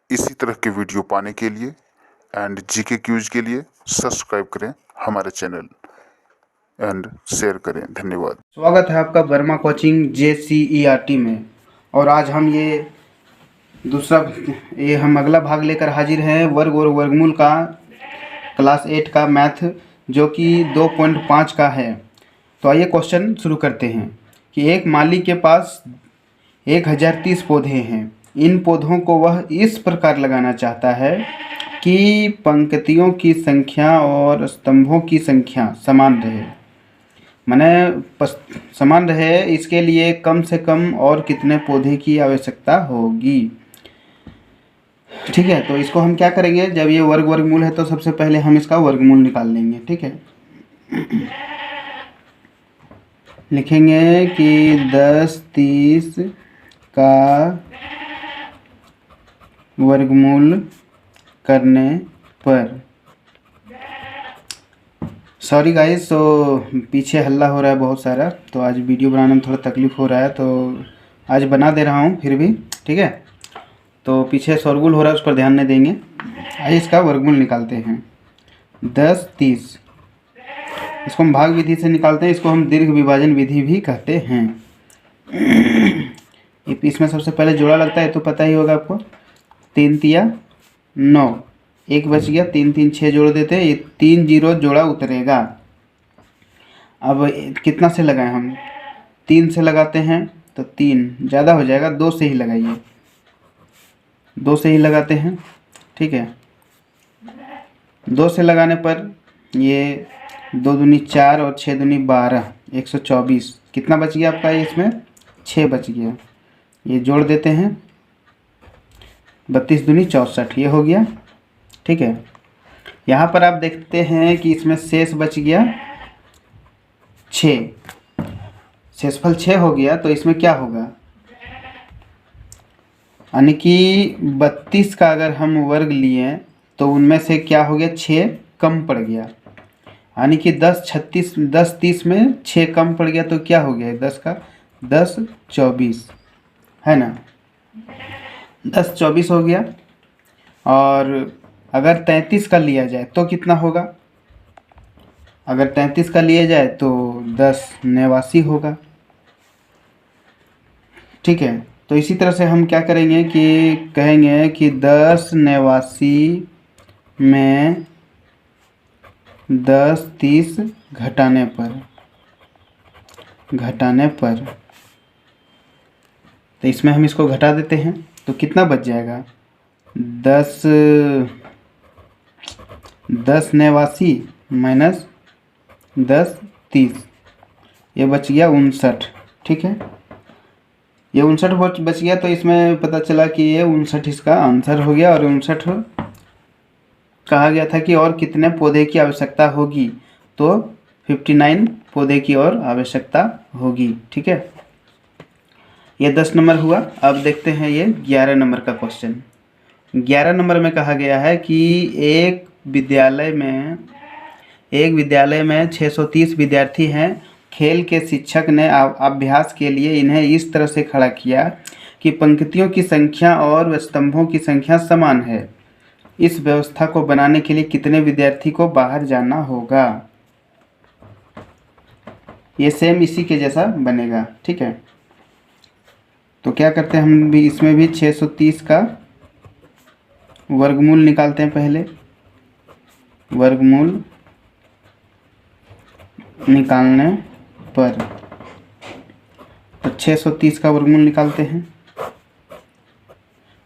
इसी तरह के वीडियो पाने के लिए एंड जीके क्यूज के लिए सब्सक्राइब करें हमारे चैनल एंड शेयर करें। धन्यवाद। स्वागत है आपका वर्मा कोचिंग JCERT में। और आज हम हम अगला भाग लेकर हाजिर हैं वर्ग और वर्गमूल का क्लास 8 का मैथ, जो कि 2.5 का है। तो आइए क्वेश्चन शुरू करते हैं कि एक माली के पास 1030 पौधे हैं। इन पौधों को वह इस प्रकार लगाना चाहता है कि पंक्तियों की संख्या और स्तंभों की संख्या समान रहे। समान रहे, इसके लिए कम से कम और कितने पौधे की आवश्यकता होगी। ठीक है, तो इसको हम क्या करेंगे, जब ये वर्गमूल है तो सबसे पहले हम इसका वर्गमूल निकाल लेंगे। ठीक है, लिखेंगे कि 10 30 का वर्गमूल करने पर, सॉरी गाइस, तो पीछे हल्ला हो रहा है बहुत सारा, तो आज वीडियो बनाने में थोड़ा तकलीफ़ हो रहा है, तो आज बना दे रहा हूँ फिर भी। ठीक है, तो पीछे शोरगुल हो रहा है, उस पर ध्यान नहीं देंगे। आइए इसका वर्गमूल निकालते हैं। 10 30, इसको हम भाग विधि से निकालते हैं। इसको हम दीर्घ विभाजन विधि भी कहते हैं। इसमें सबसे पहले जोड़ा लगता है, तो पता ही होगा आपको। 3 तिया 9, एक बच गया, 3 3 6 जोड़ देते हैं, ये 3 0 जोड़ा उतरेगा। अब कितना से लगाएं हम, 3 से लगाते हैं तो 3 ज़्यादा हो जाएगा, 2 से ही लगाइए, 2 से ही लगाते हैं। ठीक है, 2 से लगाने पर ये 2 दूनी 4 और 6 दूनी 12, 124। कितना बच गया आपका, इसमें 6 बच गया। ये जोड़ देते हैं, 32 दूनी 64, ये हो गया। ठीक है, यहाँ पर आप देखते हैं कि इसमें शेष बच गया 6, शेषफल 6 हो गया। तो इसमें क्या होगा, यानी कि 32 का अगर हम वर्ग लिए तो उनमें से क्या हो गया, 6 कम पड़ गया। यानी कि 10 30 में 6 कम पड़ गया, तो क्या हो गया, 10 का 10 24 है ना, 10 24 हो गया। और अगर 33 का लिया जाए तो कितना होगा, अगर 33 का लिया जाए तो 10 89 होगा। ठीक है, तो इसी तरह से हम क्या करेंगे कि कहेंगे कि 10 89 में 10 30 घटाने पर तो इसमें हम इसको घटा देते हैं, तो कितना बच जाएगा, 10 89 माइनस 10 30, ये बच गया 59। ठीक है, ये 59 बच गया। तो इसमें पता चला कि ये 59 इसका आंसर हो गया। और 59 कहा गया था कि और कितने पौधे की आवश्यकता होगी, तो 59 पौधे की और आवश्यकता होगी। ठीक है, ये 10 नंबर हुआ। अब देखते हैं ये 11 नंबर का क्वेश्चन। 11 नंबर में कहा गया है कि एक विद्यालय में 630 विद्यार्थी हैं। खेल के शिक्षक ने अभ्यास के लिए इन्हें इस तरह से खड़ा किया कि पंक्तियों की संख्या और स्तंभों की संख्या समान है। इस व्यवस्था को बनाने के लिए कितने विद्यार्थी को बाहर जाना होगा। ये सेम इसी के जैसा बनेगा। ठीक है, तो क्या करते हैं, हम भी इसमें भी 630 का वर्गमूल निकालते हैं। पहले वर्गमूल निकालने पर, तो 630 का वर्गमूल निकालते हैं,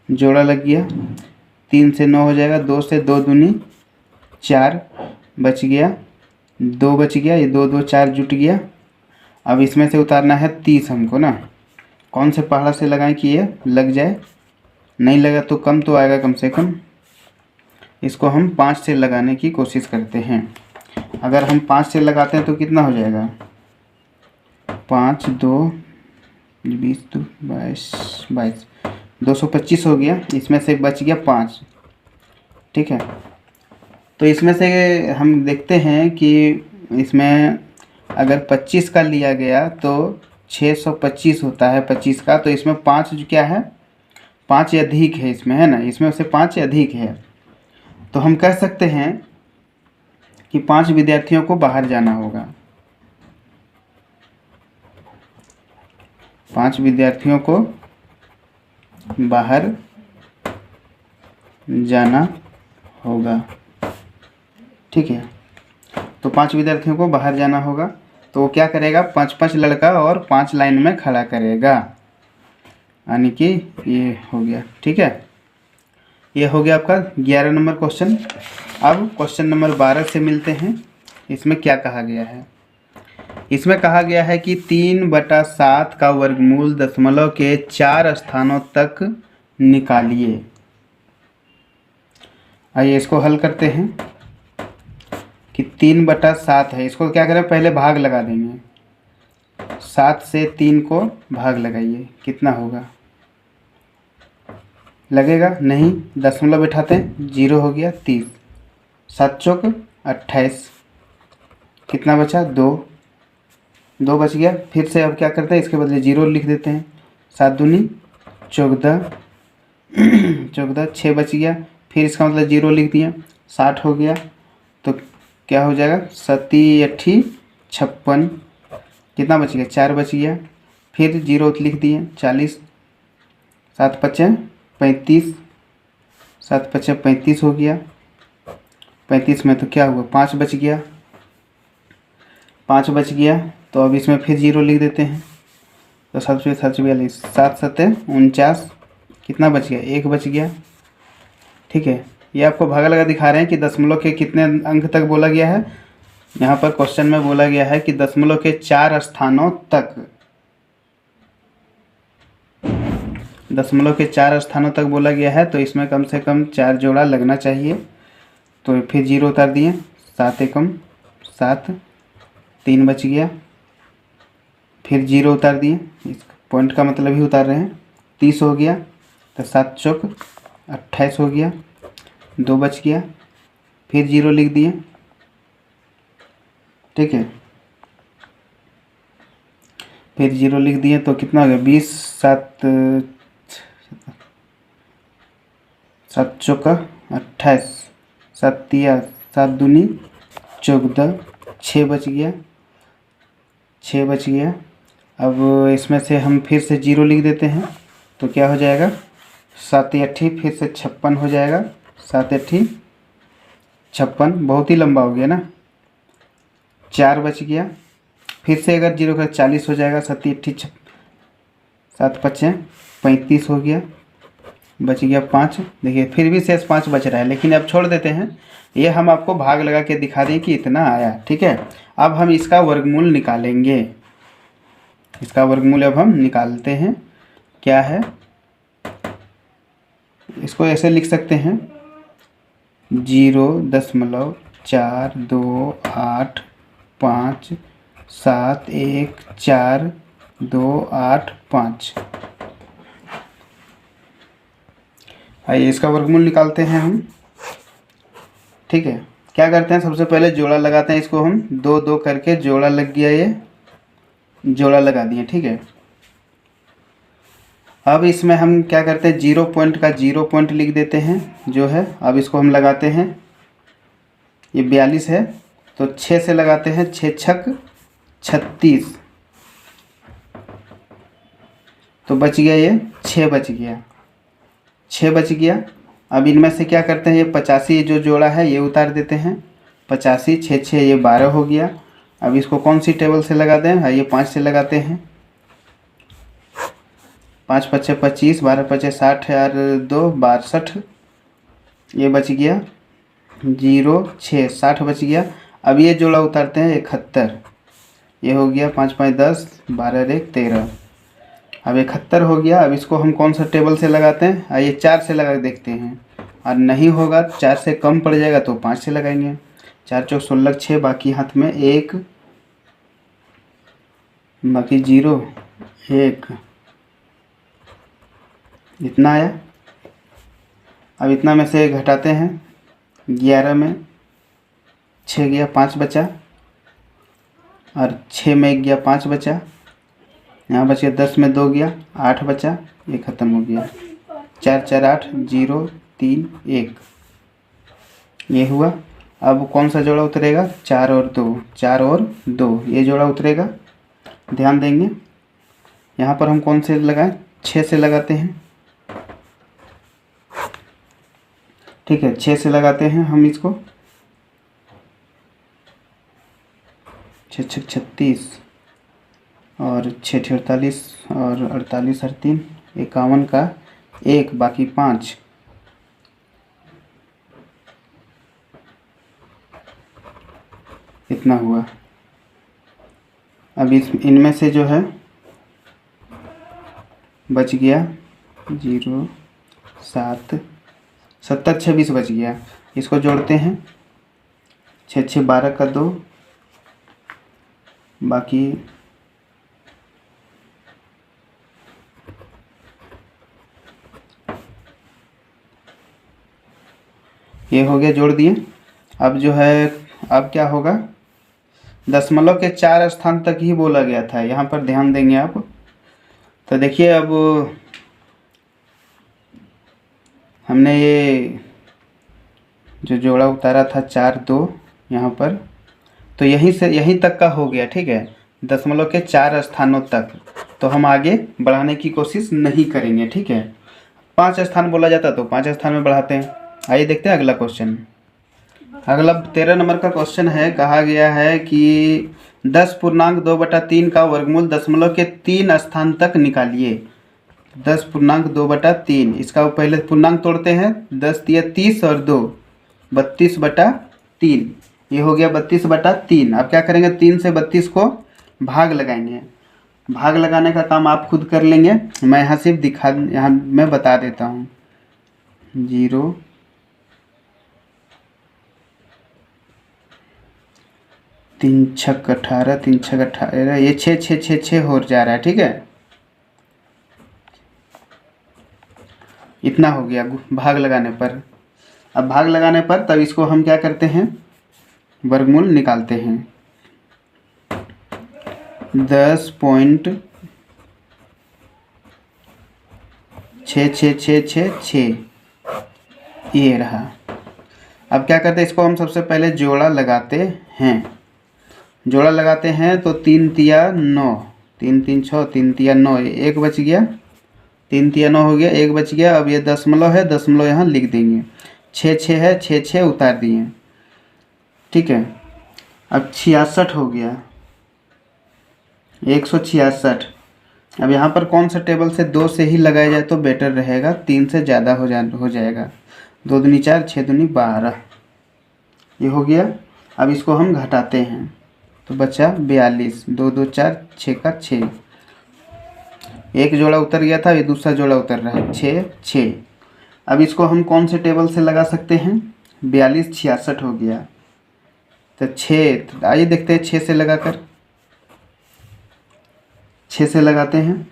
जोड़ा लग गया, 3 से 9 हो जाएगा, 2 से 2 दूनी 4 बच गया, 2 बच गया, ये 2 2 4 जुट गया। अब इसमें से उतारना है 30 हमको ना, कौन से पहाड़ा से लगाएं कि ये लग जाए, नहीं लगा तो कम तो आएगा कम से कम। इसको हम 5 से लगाने की कोशिश करते हैं। अगर हम 5 से लगाते हैं तो कितना हो जाएगा, 5 2 20 2 22 225 हो गया। इसमें से बच गया 5। ठीक है, तो इसमें से हम देखते हैं कि इसमें अगर 25 का लिया गया तो 625 होता है 25 का। तो इसमें 5 क्या है, 5 या अधिक है इसमें, है ना, इसमें से 5 या अधिक है, तो हम कह सकते हैं कि 5 विद्यार्थियों को बाहर जाना होगा। 5 विद्यार्थियों को बाहर जाना होगा, ठीक है। तो 5 विद्यार्थियों को बाहर जाना होगा, तो वो क्या करेगा, 5-5 लड़का और 5 लाइन में खड़ा करेगा, यानी कि ये हो गया, ठीक है। ये हो गया आपका 11 नंबर क्वेश्चन। अब क्वेश्चन नंबर 12 से मिलते हैं। इसमें क्या कहा गया है, इसमें कहा गया है कि 3/7 का वर्गमूल दशमलव के 4 स्थानों तक निकालिए। आइए इसको हल करते हैं कि 3/7 है, इसको क्या करें, पहले भाग लगा देंगे। 7 से 3 को भाग लगाइए, कितना होगा, लगेगा नहीं, दशमलव बैठाते हैं, 0 हो गया 30, 7 चौक 28, कितना बचा 2 बच गया। फिर से अब क्या करते हैं, इसके बदले 0 लिख देते हैं, 7 दूनी 14, 6 बच गया, फिर इसका मतलब 0 लिख दिया, 60 हो गया, तो क्या हो जाएगा, 7 8 56, कितना बच गया 4 बच गया, फिर 0 लिख दिए, 40, 7 5 35, 7 5 35 हो गया, 35 में तो क्या हुआ 5 बच गया, 5 बच गया, तो अब इसमें फिर 0 लिख देते हैं, तो 7 7 42, 7 7 49, कितना बच गया 1 बच गया, ठीक है। ये आपको भागा लगा दिखा रहे हैं कि दशमलव के कितने अंक तक बोला गया है। यहाँ पर क्वेश्चन में बोला गया है कि दशमलव के 4 स्थानों तक, दशमलव के 4 स्थानों तक बोला गया है, तो इसमें कम से कम 4 जोड़ा लगना चाहिए। तो फिर 0 उतार दिए, 7 एकम 7, 3 बच गया, फिर 0 उतार दिए, इस पॉइंट का मतलब ही उतार रहे हैं, 30 हो गया, तो 7 चौक 28 हो गया, 2 बच गया, फिर 0 लिख दिए, ठीक है, फिर 0 लिख दिए, तो कितना हो गया 20, 7 चौका 28, 7 तिया 7 दूनी 14, 6 बच गया, 6 बच गया। अब इसमें से हम फिर से 0 लिख देते हैं, तो क्या हो जाएगा 7 8 फिर से 56 हो जाएगा, 7 8 56, बहुत ही लंबा हो गया ना, 4 बच गया, फिर से अगर 0 का 40 हो जाएगा, 7 8 7 5 35 हो गया, बच गया 5, देखिए फिर भी शेष 5 बच रहा है, लेकिन अब छोड़ देते हैं, ये हम आपको भाग लगा के दिखा दें कि इतना आया, ठीक है। अब हम इसका वर्गमूल निकालेंगे, इसका वर्गमूल अब हम निकालते हैं, क्या है, इसको ऐसे लिख सकते हैं 0.425714285। आइए इसका वर्गमूल निकालते हैं हम, ठीक है। क्या करते हैं, सबसे पहले जोड़ा लगाते हैं, इसको हम 2 2 करके जोड़ा लग गया, ये जोड़ा लगा दिए, ठीक है। अब इसमें हम क्या करते हैं, 0 पॉइंट का 0 पॉइंट लिख देते हैं जो है। अब इसको हम लगाते हैं, ये 42 है, तो 6 से लगाते हैं, 6 छक 36, तो बच गया ये 6 बच गया, 6 बच गया। अब इनमें से क्या करते हैं, ये 85 जो जोड़ा है ये उतार देते हैं, 85 6 6 ये 12 हो गया। अब इसको कौन सी टेबल से लगा दें, ये 5 से लगाते हैं, 5 5 25, 12 5 60 और 2 62, ये बच गया 0 6 60 बच गया। अब ये जोड़ा उतारते हैं 71, ये हो गया 5 5 10, 12 1 13, अब 71 हो गया। अब इसको हम कौन सा टेबल से लगाते हैं, आइए 4 से लगा देखते हैं, और नहीं होगा 4 से कम पड़ जाएगा तो 5 से लगाएंगे, 4 चौक 16 6, बाकी हाथ में 1, बाकी 0 1, इतना आया। अब इतना में से घटाते हैं, 11 में 6 गया 5 बचा, और 6 में 1 गया 5 बचा, यहाँ बच गया 10 में 2 गया 8 बचा, ये ख़त्म हो गया। 4 4 8 0 3 1, ये हुआ। अब कौन सा जोड़ा उतरेगा? 4 और 2, 4 और 2, ये जोड़ा उतरेगा। ध्यान देंगे यहाँ पर हम कौन से लगाएं? 6 से लगाते हैं, ठीक है, 6 से लगाते हैं हम इसको। 6 6 36 और 6 48 और 48 और 3 51 का 1, बाकी 5, इतना हुआ। अब इनमें से जो है बच गया 0 7 70 26 बच गया। इसको जोड़ते हैं, 6 6 12 का 2, बाकी ये हो गया, जोड़ दिए। अब जो है, अब क्या होगा? दशमलव के 4 स्थान तक ही बोला गया था, यहाँ पर ध्यान देंगे आप। तो देखिए अब हमने ये जो जोड़ा उतारा था 4 2 यहाँ पर, तो यहीं से यहीं तक का हो गया, ठीक है, दशमलव के 4 स्थानों तक। तो हम आगे बढ़ाने की कोशिश नहीं करेंगे, ठीक है। 5 स्थान बोला जाता तो 5 स्थान में बढ़ाते हैं। आइए देखते हैं अगला क्वेश्चन। अगला 13 नंबर का क्वेश्चन है। कहा गया है कि 10.2/3 का वर्गमूल दशमलव के 3 स्थान तक निकालिए। 10.2/3, इसका पहले पूर्णांक तोड़ते हैं। 10 तिया 30 और 2 32/3, ये हो गया 32/3। अब क्या करेंगे? 3 से 32 को भाग लगाएंगे। भाग लगाने का काम आप खुद कर लेंगे, मैं यहाँ सिर्फ यहाँ मैं बता देता हूँ। 0 3 छक 18, 3 छक 18, ये 6 6 6 6 हो जा रहा है, ठीक है। इतना हो गया भाग लगाने पर। अब भाग लगाने पर तब इसको हम क्या करते हैं? वर्गमूल निकालते हैं। 10.6666, ये रहा। अब क्या करते हैं? इसको हम सबसे पहले जोड़ा लगाते हैं। जोड़ा लगाते हैं तो 3 तिया 9, 3 3 6, 3 तिया 9, 1 बच गया, 3 तिया 9 हो गया, 1 बच गया। अब ये दशमलव है, दशमलव यहाँ लिख देंगे। 6 6 है, 6 6 उतार दिए, ठीक है। अब 66 हो गया, 166। अब यहाँ पर कौन सा टेबल से 2 से ही लगाया जाए तो बेटर रहेगा, 3 से ज़्यादा हो जाएगा। 2 दूनी 4, 6 दूनी 12, ये हो गया। अब इसको हम घटाते हैं तो बचा 42, 2 2 4, 6 का 6, एक जोड़ा उतर गया था, ये दूसरा जोड़ा उतर रहा है, 6 6। अब इसको हम कौन से टेबल से लगा सकते हैं? 42 66 हो गया, तो 6, आइए देखते हैं 6 से लगाकर। 6 से लगाते हैं,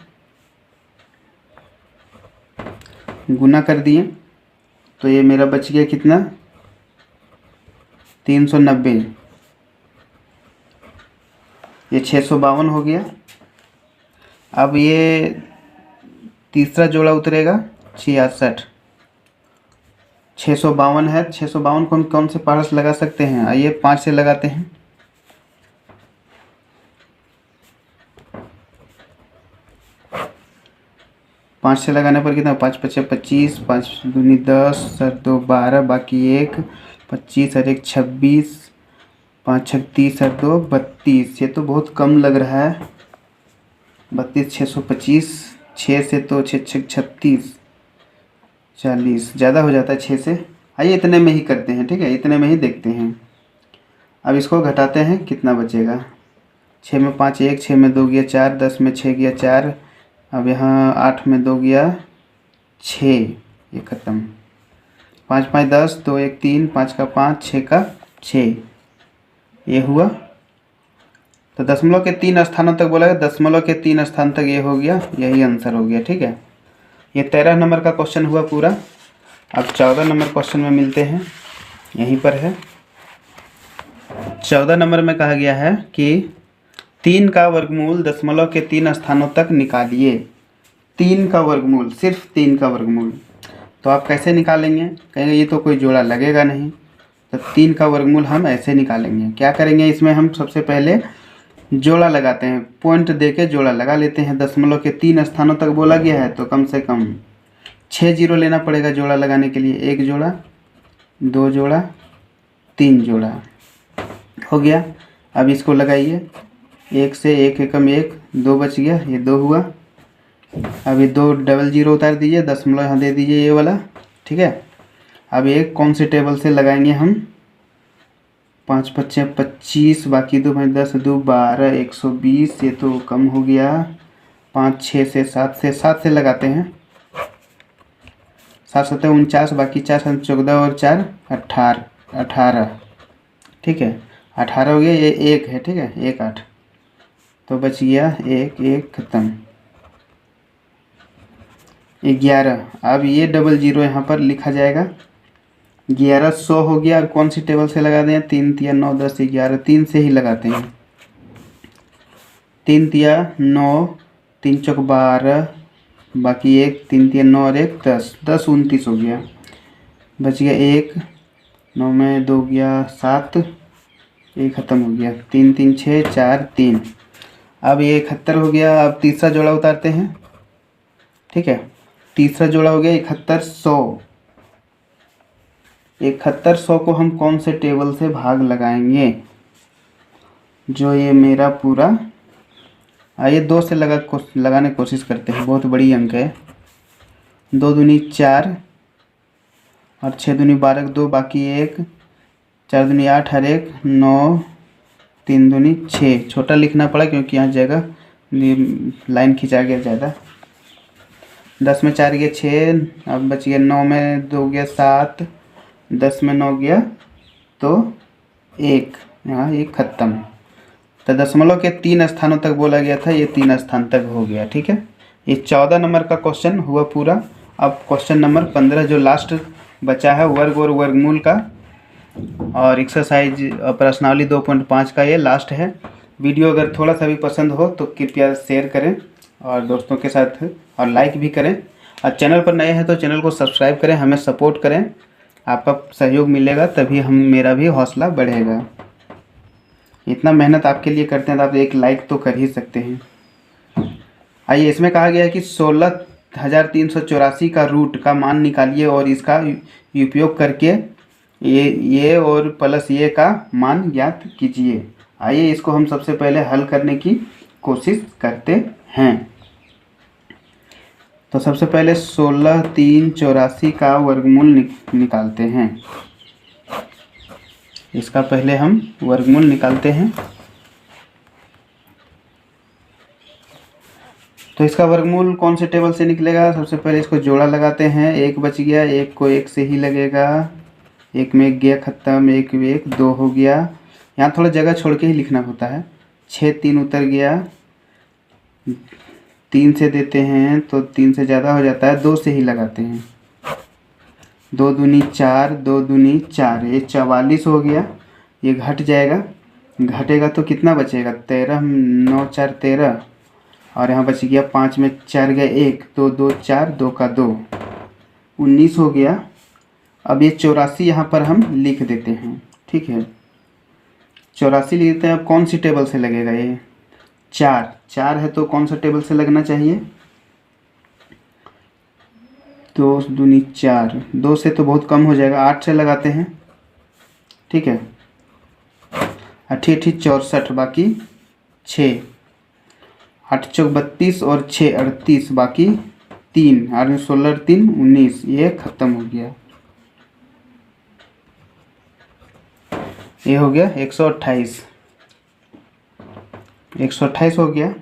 गुना कर दिए तो ये मेरा बच गया कितना? 390, ये 652 हो गया। अब ये तीसरा जोड़ा उतरेगा 66, 652 है। 652 को हम कौन से पहाड़ से लगा सकते हैं? आइए 5 से लगाते हैं। पाँच से लगाने पर कितना? 5 5 25, 5 दूनी 10 और 2 12, बाकी 1 25 और 1 26, 5 6 30 और 2 32। ये तो बहुत कम लग रहा है, 32 625, 6 से तो 6 6 36, 40, ज़्यादा हो जाता है 6 से। आइए इतने में ही करते हैं, ठीक है, इतने में ही देखते हैं। अब इसको घटाते हैं, कितना बचेगा? 6 में 5 1, 6 में 2 गया 4, 10 में 6 गया 4, अब यहाँ 8 में 2 गया 6, ये ख़त्म। 5 5 10, 2 1 3, 5 का 5, 6 का 6, ये हुआ। तो दशमलव के 3 स्थानों तक बोला गया, दशमलव के 3 स्थान तक ये हो गया, यही आंसर हो गया, ठीक है। ये 13 नंबर का क्वेश्चन हुआ पूरा। अब 14 नंबर क्वेश्चन में मिलते हैं, यहीं पर है। 14 नंबर में कहा गया है कि 3 का वर्गमूल दशमलव के 3 स्थानों तक निकालिए। 3 का वर्गमूल, सिर्फ 3 का वर्गमूल। तो आप कैसे निकालेंगे, कहेंगे ये तो कोई जोड़ा लगेगा नहीं, तो 3 का वर्गमूल हम ऐसे निकालेंगे। क्या करेंगे, इसमें हम सबसे पहले जोड़ा लगाते हैं, पॉइंट दे के जोड़ा लगा लेते हैं। दशमलव के 3 स्थानों तक बोला गया है तो कम से कम 6 जीरो लेना पड़ेगा जोड़ा लगाने के लिए। 1 जोड़ा, 2 जोड़ा, 3 जोड़ा हो गया। अब इसको लगाइए, 1 से 1 एकम 1, 2 बच गया, ये 2 हुआ। अब ये 2 डबल जीरो उतार दीजिए, दशमलव यहाँ दे दीजिए ये वाला, ठीक है। अब ये कौन से टेबल से लगाएंगे हम, 5 पच्चे 25, बाकी 2 5 10 2 12, 120, ये तो कम हो गया। 5 6 से 7 से लगाते हैं, 7 7 49, बाकी 4 7 14 और 4 18, ठीक है। 18 हो गया, ये 1 है, ठीक है, 1 8, तो बच गया 1 1 खत्म। 11, अब ये डबल जीरो यहाँ पर लिखा जाएगा। 1100 हो गया। और कौन सी टेबल से लगा दें, 3 तिया 9 10 11, 3 से ही लगाते हैं। 3 तिया 9, 3 चौक 12, बाकी 1, 3 तिया 9 और 1 10, 10 29 हो गया। बच गया 1, 9 में 2 गया 7, ये ख़त्म हो गया। 3 3 6 4 3, अब ये 71 हो गया। अब तीसरा जोड़ा उतारते हैं, ठीक है। तीसरा जोड़ा हो गया 7100। 7100 को हम कौन से टेबल से भाग लगाएंगे, जो ये मेरा पूरा, आइए 2 से लगाने की कोशिश करते हैं, बहुत बड़ी अंक है। 2 दूनी 4 और 6 दूनी 12, 2 बाकी 1, 4 दूनी 8 हर 1 9, 3 दूनी 6, छोटा लिखना पड़ा क्योंकि यहाँ जगह लाइन खिंचा गया ज़्यादा। 10 में 4 गया 6, अब बच गया 9 में 2 गया 7, 10 में 9 गया तो 1, यहाँ 1 ख़त्म। तो दशमलव के 3 स्थानों तक बोला गया था, ये 3 स्थान तक हो गया, ठीक है। ये 14 नंबर का क्वेश्चन हुआ पूरा। अब क्वेश्चन नंबर 15 जो लास्ट बचा है, वर्ग और वर्गमूल का और एक्सरसाइज प्रश्नावली 2.5 का ये लास्ट है। वीडियो अगर थोड़ा सा भी पसंद हो तो कृपया शेयर करें और दोस्तों के साथ, और लाइक भी करें। और चैनल पर नए हैं तो चैनल को सब्सक्राइब करें, हमें सपोर्ट करें। आपका सहयोग मिलेगा तभी मेरा भी हौसला बढ़ेगा। इतना मेहनत आपके लिए करते हैं तो आप एक लाइक तो कर ही सकते हैं। आइए, इसमें कहा गया है कि 16,384 का रूट का मान निकालिए और इसका उपयोग करके ये और प्लस ये का मान ज्ञात कीजिए। आइए इसको हम सबसे पहले हल करने की कोशिश करते हैं। तो सबसे पहले 16,384 का वर्गमूल निकालते हैं। इसका पहले हम वर्गमूल निकालते हैं। तो इसका वर्गमूल कौन से टेबल से निकलेगा, सबसे पहले इसको जोड़ा लगाते हैं। 1 बच गया, 1 को 1 से ही लगेगा, 1 में 1 गया ख़त्म, 1 1 2 हो गया। यहाँ थोड़ा जगह छोड़ के ही लिखना होता है। 6 3 उतर गया, 3 से देते हैं तो 3 से ज़्यादा हो जाता है, 2 से ही लगाते हैं। 2 दूनी 4, 2 दूनी 4, ये 44 हो गया। ये घट जाएगा, घटेगा तो कितना बचेगा, 13 9 4 13, और यहाँ बच गया 5 में 4 गया 1, 2 2 4, 2 का 2, 19 हो गया। अब ये 84 यहाँ पर हम लिख देते हैं, ठीक है। 84 लिख देते हैं। अब कौन सी टेबल से लगेगा, ये 4 है तो कौन सा टेबल से लगना चाहिए, 2 दूनी 4, 2 से तो बहुत कम हो जाएगा, 8 से लगाते हैं, ठीक है। 8 64, बाकी 6, 8 चौक 32 और 6 38, बाकी 3, 8 16 3 19, ये ख़त्म हो गया। ये हो गया 128, 128 हो गया।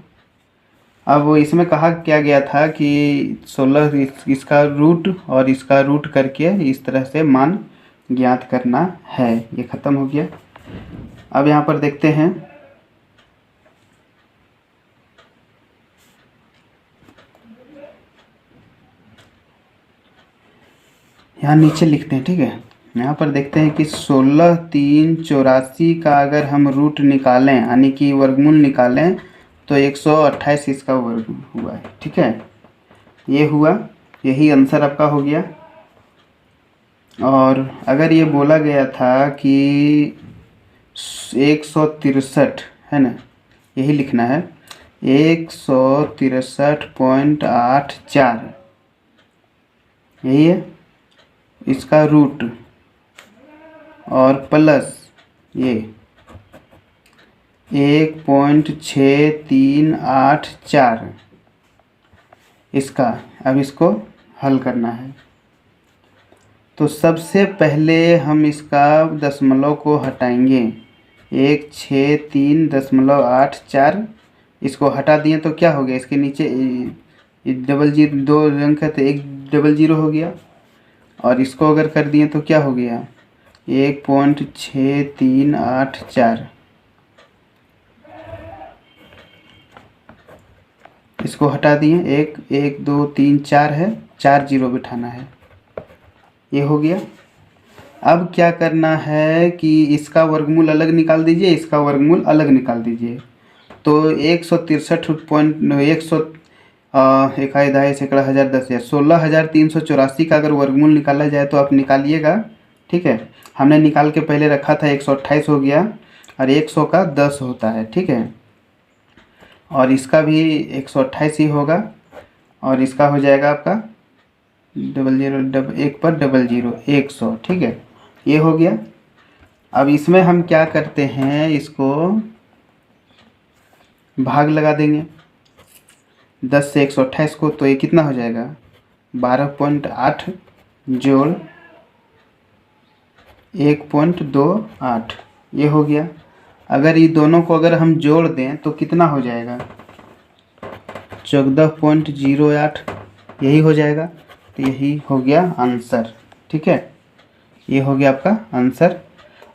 अब इसमें कहा क्या गया था कि 16 इसका रूट और इसका रूट करके इस तरह से मान ज्ञात करना है। ये ख़त्म हो गया। अब यहाँ पर देखते हैं, यहाँ नीचे लिखते हैं, ठीक है। यहाँ पर देखते हैं कि 16,384 का अगर हम रूट निकालें यानी कि वर्गमूल निकालें तो 128 इसका वर्ग हुआ है, ठीक है। ये हुआ, यही आंसर आपका हो गया। और अगर ये बोला गया था कि 163 है ना, यही लिखना है 163.84, यही है इसका रूट, और प्लस ये 1.6384 इसका। अब इसको हल करना है, तो सबसे पहले हम इसका दशमलव को हटाएंगे। 163.84 इसको हटा दिए तो क्या हो गया, इसके नीचे डबल जीरो, 2 अंक है तो 1 डबल जीरो हो गया, और इसको अगर कर दिए तो क्या हो गया 1.6384। इसको हटा दिए, 1 1 2 3 4 है, 4 जीरो बिठाना है, ये हो गया। अब क्या करना है कि इसका वर्गमूल अलग निकाल दीजिए, इसका वर्गमूल अलग निकाल दीजिए। तो 163.100 इकाई दहाई सैकड़ा हज़ार 10,000 16,384 का अगर वर्गमूल निकाला जाए तो आप निकालिएगा, ठीक है। हमने निकाल के पहले रखा था 128 हो गया, और 100 का 10 होता है, ठीक है। और इसका भी 128 ही होगा, और इसका हो जाएगा आपका 1 पर डबल जीरो 100, ठीक है। ये हो गया। अब इसमें हम क्या करते हैं, इसको भाग लगा देंगे 10 से 128 को, तो ये कितना हो जाएगा 12.8 जोड़ 1.28, ये हो गया। अगर ये दोनों को अगर हम जोड़ दें तो कितना हो जाएगा 14.08, यही हो जाएगा। तो यही हो गया आंसर, ठीक है। ये हो गया आपका आंसर।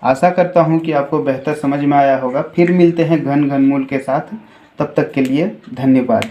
आशा करता हूँ कि आपको बेहतर समझ में आया होगा। फिर मिलते हैं घन घनमूल के साथ, तब तक के लिए धन्यवाद।